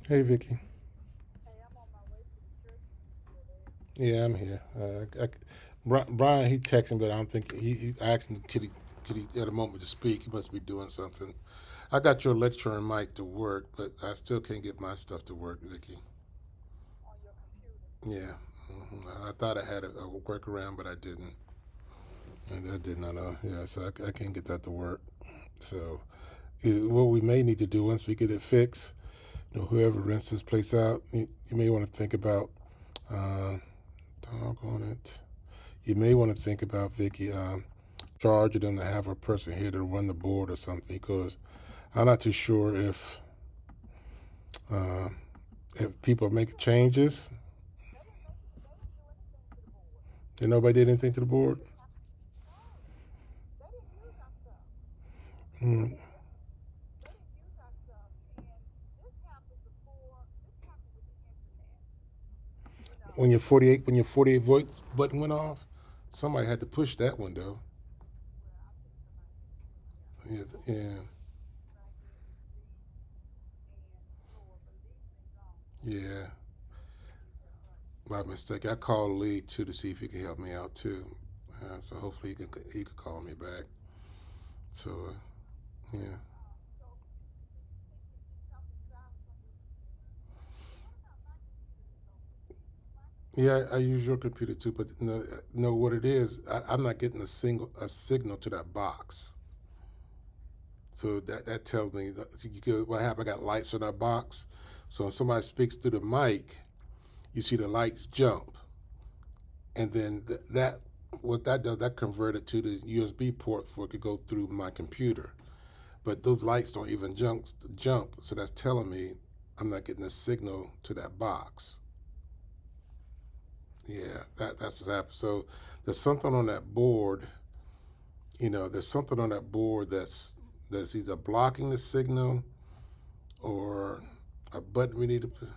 Hey, Vicky. Yeah, I'm here. Brian, he texted, but I don't think he asked him could he at a moment to speak. He must be doing something. I got your lecture and mic to work, but I still can't get my stuff to work, Vicky. Yeah, I thought I had a workaround, but I didn't. And I did not know. Yeah, so I can't get that to work. So what we may need to do once we get it fixed, whoever rents this place out, you may want to think about. Uh, Doggone it. You may want to think about Vicky charging them to have a person here to run the board or something because I'm not too sure uh, if people make changes. Did nobody did anything to the board? Mm. When your 48 volt button went off, somebody had to push that window. Yeah, yeah, yeah. By mistake, I called Lee too to see if he could help me out too. So hopefully he could call me back. So yeah. Yeah, I use your computer too, but no, what it is, I'm not getting a signal to that box. So that tells me what happened. I got lights on that box. So when somebody speaks through the mic, you see the lights jump, and then that what that does, that converted to the USB port for it to go through my computer. But those lights don't even jump. So that's telling me I'm not getting a signal to that box. Yeah, that's what happened. So there's something on that board. There's something on that board that's either blocking the signal or a button we need to put.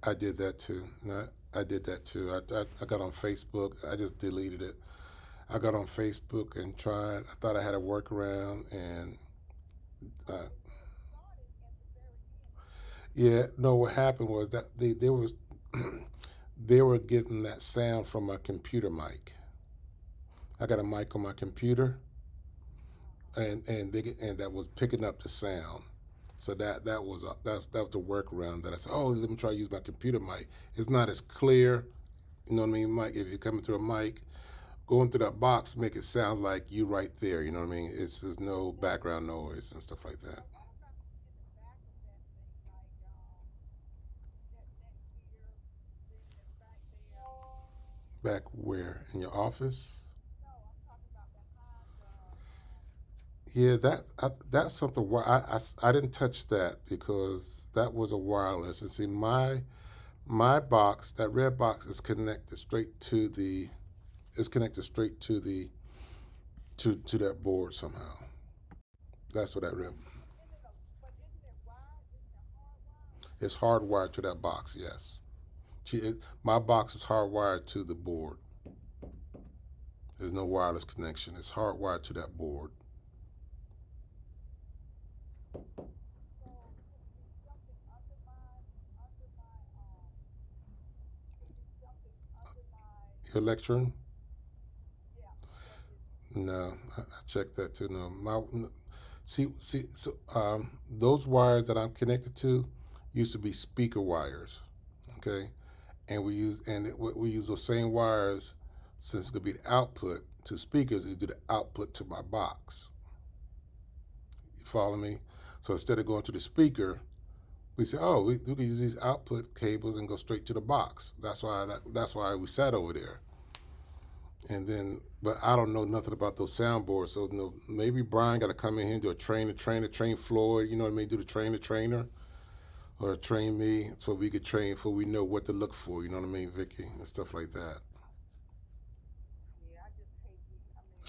I did that too. No, I did that too. I got on Facebook. I just deleted it. I got on Facebook and tried. I thought I had a workaround, and uh, yeah, no. What happened was that they were they were getting that sound from my computer mic. I got a mic on my computer, and that was picking up the sound. So that was the workaround that I said. Oh, let me try to use my computer mic. It's not as clear, you know what I mean, Mike. If you're coming through a mic, going through that box make it sound like you right there. You know what I mean? There's no background noise and stuff like that. Back where in your office? Yeah, that's something. I didn't touch that because that was a wireless. And see, my box, that red box, is connected straight to that board somehow. That's what that red. It's hardwired to that box. Yes, my box is hardwired to the board. There's no wireless connection. It's hardwired to that board. Your lecturing? No, I checked that too. No, see, so those wires that I'm connected to used to be speaker wires. Okay, and we use those same wires since it could be the output to speakers. We do the output to my box. You follow me? So instead of going to the speaker, we say, oh, we can use these output cables and go straight to the box. That's why we sat over there. And then, but I don't know nothing about those soundboards. So maybe Brian got to come in here and do a train Floyd. You know what I mean? Do the trainer, or train me so we could train for we know what to look for. You know what I mean, Vicky, and stuff like that.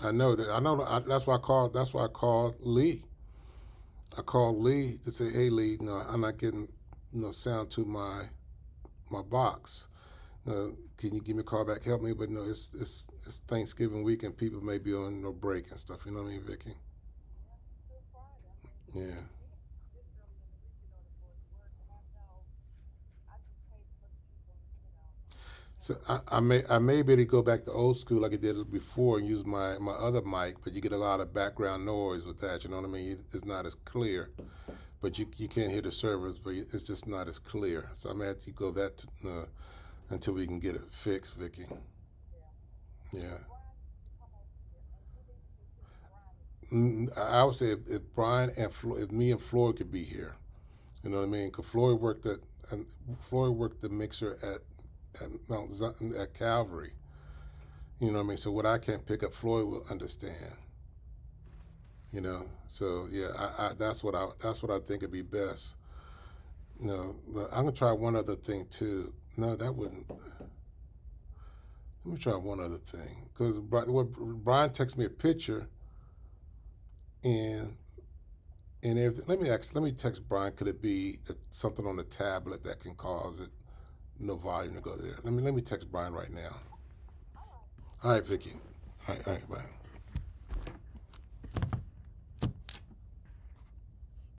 I know that. I know. That's why I called. That's why I called Lee. I called Lee to say, "Hey, Lee, no, I'm not getting sound to my box." Can you give me a call back? Help me, but no, it's Thanksgiving week and people may be on no break and stuff. You know what I mean, Vicky? Yeah. So I may be able to go back to old school like I did before and use my other mic, but you get a lot of background noise with that. You know what I mean? It's not as clear, but you can't hear the servers, but it's just not as clear. So I'm gonna have to go that until we can get it fixed, Vicky. Yeah. I would say if Brian and if me and Floyd could be here, you know what I mean? Because Floyd worked the mixer at Mount Zion, at Calvary. You know what I mean? So what I can't pick up, Floyd will understand. You know, so yeah, that's what I think would be best. No, but I'm gonna try one other thing too. No, that wouldn't. Let me try one other thing because Brian texted me a picture and everything. Let me text Brian. Could it be something on the tablet that can cause it no volume to go there? Let me text Brian right now. All right, Vicky. All right, bye.